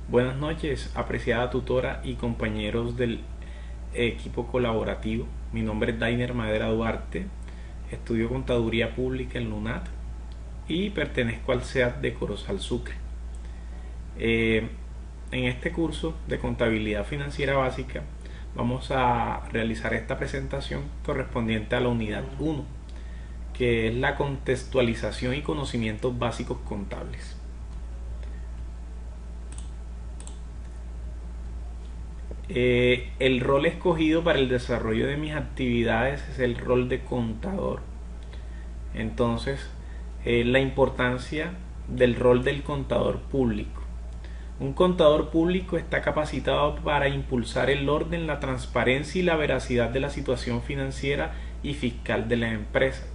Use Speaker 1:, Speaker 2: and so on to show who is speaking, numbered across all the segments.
Speaker 1: Buenas noches, apreciada tutora y compañeros del equipo colaborativo. Mi nombre es Dainer Madera Duarte, estudio Contaduría Pública en LUNAT y pertenezco al CEAT de Corozal Sucre. En este curso de Contabilidad Financiera Básica vamos a realizar esta presentación correspondiente a la unidad 1, que es la contextualización y conocimientos básicos contables. El rol escogido para el desarrollo de mis actividades es el rol de contador. Entonces, la importancia del rol del contador público. Un contador público está capacitado para impulsar el orden, la transparencia y la veracidad de la situación financiera y fiscal de la empresa.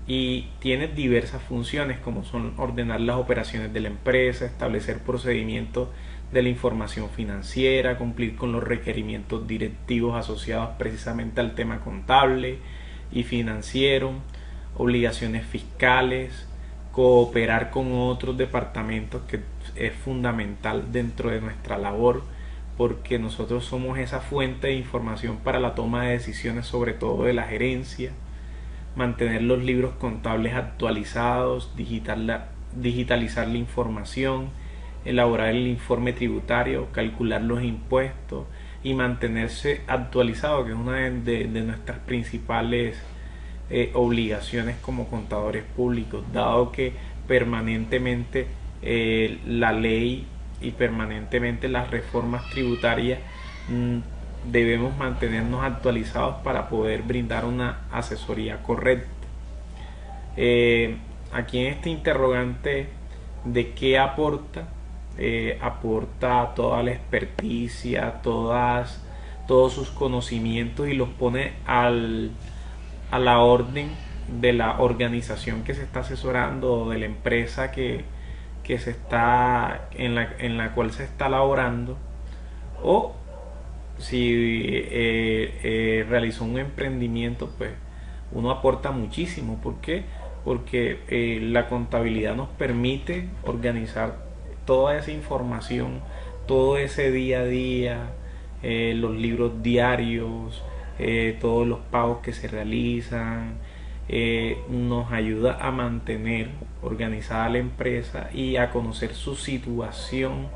Speaker 1: Y tiene diversas funciones como son ordenar las operaciones de la empresa, establecer procedimientos de la información financiera, cumplir con los requerimientos directivos asociados precisamente al tema contable y financiero, obligaciones fiscales, cooperar con otros departamentos, que es fundamental dentro de nuestra labor, porque nosotros somos esa fuente de información para la toma de decisiones, sobre todo de la gerencia, mantener los libros contables actualizados, digitalizar la información, elaborar el informe tributario, calcular los impuestos y mantenerse actualizado, que es una de nuestras principales obligaciones como contadores públicos, dado que permanentemente la ley y permanentemente las reformas tributarias debemos mantenernos actualizados para poder brindar una asesoría correcta. Aquí en este interrogante de qué aporta, aporta toda la experticia, todos sus conocimientos y los pone a la orden de la organización que se está asesorando o de la empresa que se está en la cual se está laborando, o si realizó un emprendimiento, pues uno aporta muchísimo. ¿Por qué? Porque la contabilidad nos permite organizar toda esa información, todo ese día a día, los libros diarios, todos los pagos que se realizan, nos ayuda a mantener organizada la empresa y a conocer su situación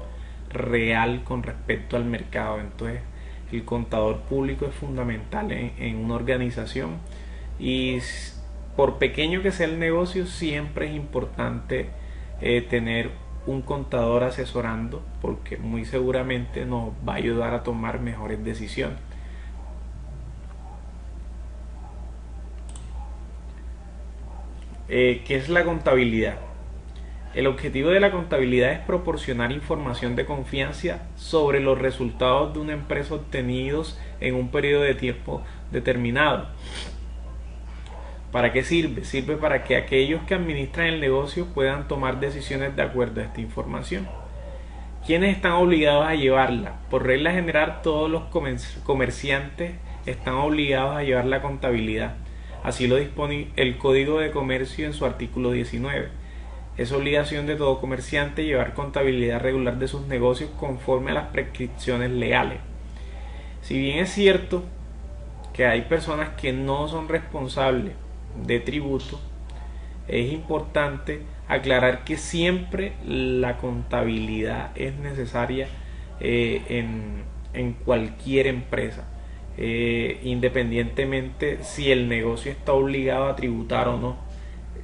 Speaker 1: real con respecto al mercado. Entonces, el contador público es fundamental en una organización, y por pequeño que sea el negocio, siempre es importante tener un contador asesorando, porque muy seguramente nos va a ayudar a tomar mejores decisiones. ¿Qué es la contabilidad? El objetivo de la contabilidad es proporcionar información de confianza sobre los resultados de una empresa obtenidos en un periodo de tiempo determinado. ¿Para qué sirve? Sirve para que aquellos que administran el negocio puedan tomar decisiones de acuerdo a esta información. ¿Quiénes están obligados a llevarla? Por regla general, todos los comerciantes están obligados a llevar la contabilidad. Así lo dispone el Código de Comercio en su artículo 19. Es obligación de todo comerciante llevar contabilidad regular de sus negocios conforme a las prescripciones legales. Si bien es cierto que hay personas que no son responsables de tributo, es importante aclarar que siempre la contabilidad es necesaria en cualquier empresa, independientemente si el negocio está obligado a tributar o no.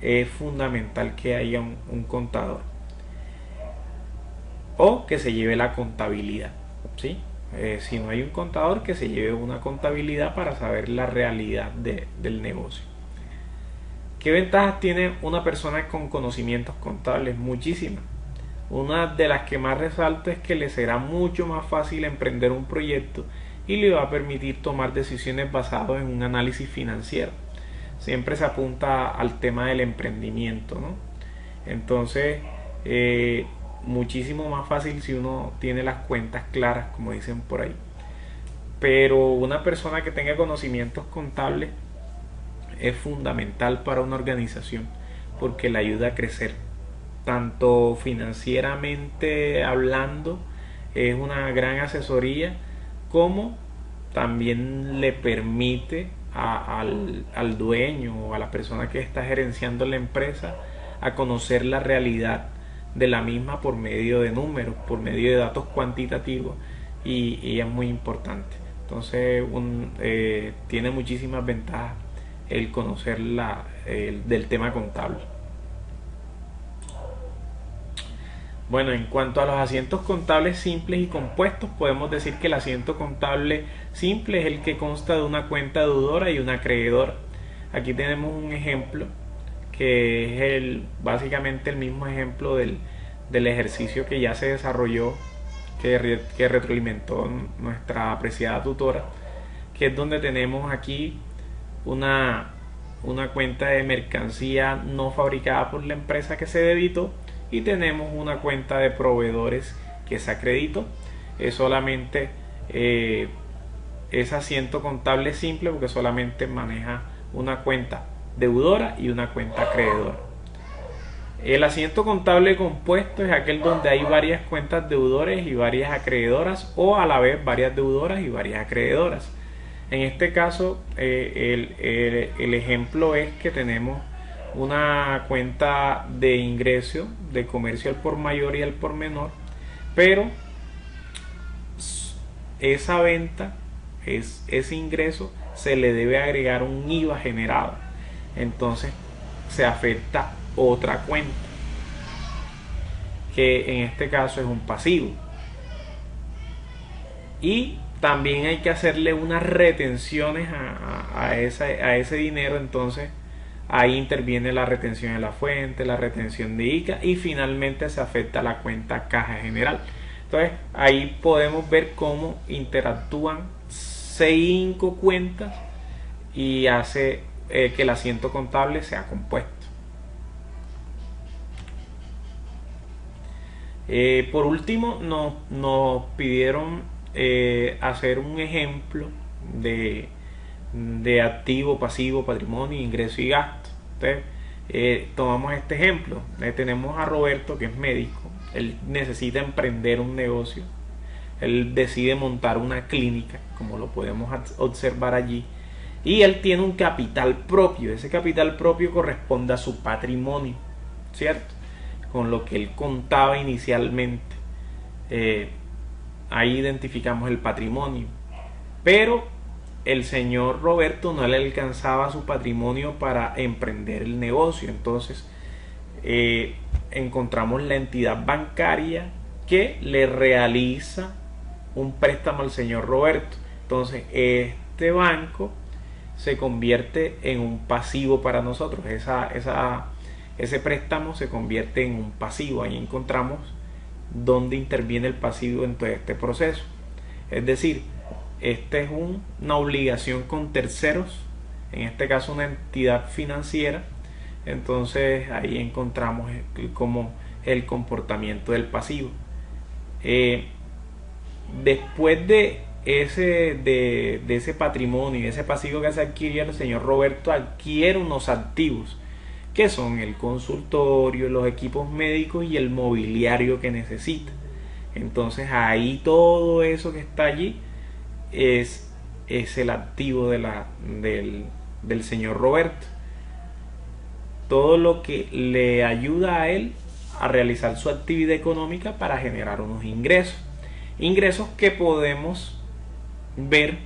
Speaker 1: Es fundamental que haya un contador o que se lleve la contabilidad, ¿sí? Si no hay un contador, que se lleve una contabilidad para saber la realidad del negocio. ¿Qué ventajas tiene una persona con conocimientos contables? Muchísimas. Una de las que más resalto es que le será mucho más fácil emprender un proyecto y le va a permitir tomar decisiones basadas en un análisis financiero. Siempre se apunta al tema del emprendimiento, ¿no? Entonces, muchísimo más fácil si uno tiene las cuentas claras, como dicen por ahí. Pero una persona que tenga conocimientos contables es fundamental para una organización, porque le ayuda a crecer. tanto financieramente hablando, es una gran asesoría, como también le permite al dueño o a la persona que está gerenciando la empresa a conocer la realidad de la misma por medio de números, por medio de datos cuantitativos, y es muy importante. Entonces tiene muchísimas ventajas el conocer del tema contable. Bueno, en cuanto a los asientos contables simples y compuestos, podemos decir que el asiento contable simple es el que consta de una cuenta deudora y una acreedora. Aquí tenemos un ejemplo que es básicamente el mismo ejemplo del ejercicio que ya se desarrolló, que retroalimentó nuestra apreciada tutora, que es donde tenemos aquí una cuenta de mercancía no fabricada por la empresa que se debitó, y tenemos una cuenta de proveedores que se acreditó. Es solamente es asiento contable simple porque solamente maneja una cuenta deudora y una cuenta acreedora. El asiento contable compuesto es aquel donde hay varias cuentas deudores y varias acreedoras, o a la vez varias deudoras y varias acreedoras. En este caso, el ejemplo es que tenemos una cuenta de ingreso de comercio al por mayor y al por menor, pero esa venta, ese ingreso, se le debe agregar un IVA generado. Entonces se afecta otra cuenta, que en este caso es un pasivo, y también hay que hacerle unas retenciones a ese dinero. Entonces ahí interviene la retención de la fuente, la retención de ICA, y finalmente se afecta la cuenta caja general. Entonces ahí podemos ver cómo interactúan 5 cuentas y hace que el asiento contable sea compuesto. Por último, nos pidieron hacer un ejemplo de activo, pasivo, patrimonio, ingreso y gasto. Entonces, tomamos este ejemplo. Tenemos a Roberto, que es médico. Él necesita emprender un negocio. Él decide montar una clínica, como lo podemos observar allí, y él tiene un capital propio. Ese capital propio corresponde a su patrimonio, ¿cierto? Con lo que él contaba inicialmente. Ahí identificamos el patrimonio. Pero el señor Roberto no le alcanzaba su patrimonio para emprender el negocio. Entonces encontramos la entidad bancaria que le realiza un préstamo al señor Roberto. Entonces este banco se convierte en un pasivo para nosotros. Ese préstamo se convierte en un pasivo. Ahí encontramos dónde interviene el pasivo en todo este proceso. Es decir, esta es una obligación con terceros, en este caso una entidad financiera. Entonces ahí encontramos como el comportamiento del pasivo. Después de ese patrimonio y ese pasivo que se adquirió, el señor Roberto adquiere unos activos, que son el consultorio, los equipos médicos y el mobiliario que necesita. Entonces ahí todo eso que está allí es el activo del señor Roberto. Todo lo que le ayuda a él a realizar su actividad económica para generar unos ingresos que podemos ver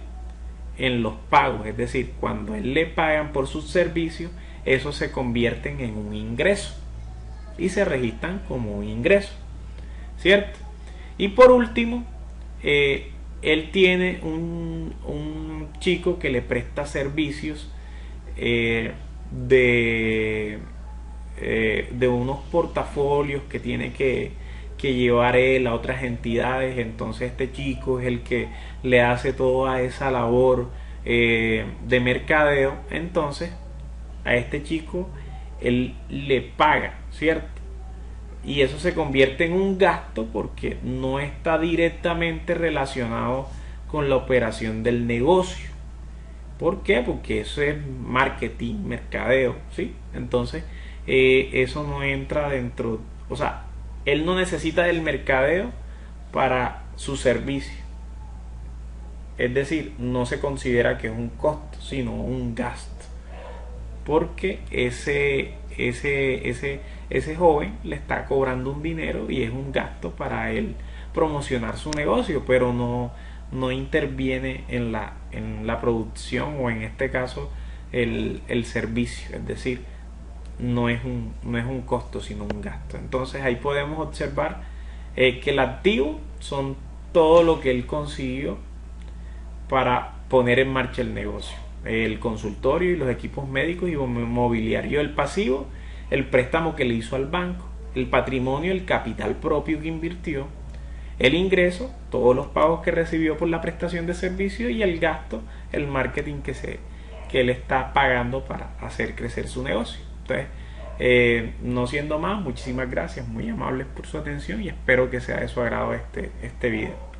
Speaker 1: en los pagos. Es decir, cuando a él le pagan por sus servicios, esos se convierten en un ingreso y se registran como un ingreso, ¿cierto? Y por último, él tiene un chico que le presta servicios de unos portafolios que tiene que llevar él a otras entidades. Entonces este chico es el que le hace toda esa labor de mercadeo. Entonces a este chico él le paga, ¿cierto? Y eso se convierte en un gasto porque no está directamente relacionado con la operación del negocio. ¿Por qué? Porque eso es marketing, mercadeo, ¿sí? Entonces eso no entra dentro O sea, él no necesita del mercadeo para su servicio. Es decir, no se considera que es un costo, sino un gasto. Porque ese joven le está cobrando un dinero y es un gasto para él promocionar su negocio, pero no interviene en la producción o en este caso el servicio. Es decir, no es un costo sino un gasto. Entonces ahí podemos observar que el activo son todo lo que él consiguió para poner en marcha el negocio. El consultorio y los equipos médicos y mobiliario, el pasivo, el préstamo que le hizo al banco, el patrimonio, el capital propio que invirtió, el ingreso, todos los pagos que recibió por la prestación de servicio, y el gasto, el marketing que él está pagando para hacer crecer su negocio. Entonces, no siendo más, muchísimas gracias, muy amables por su atención, y espero que sea de su agrado este video.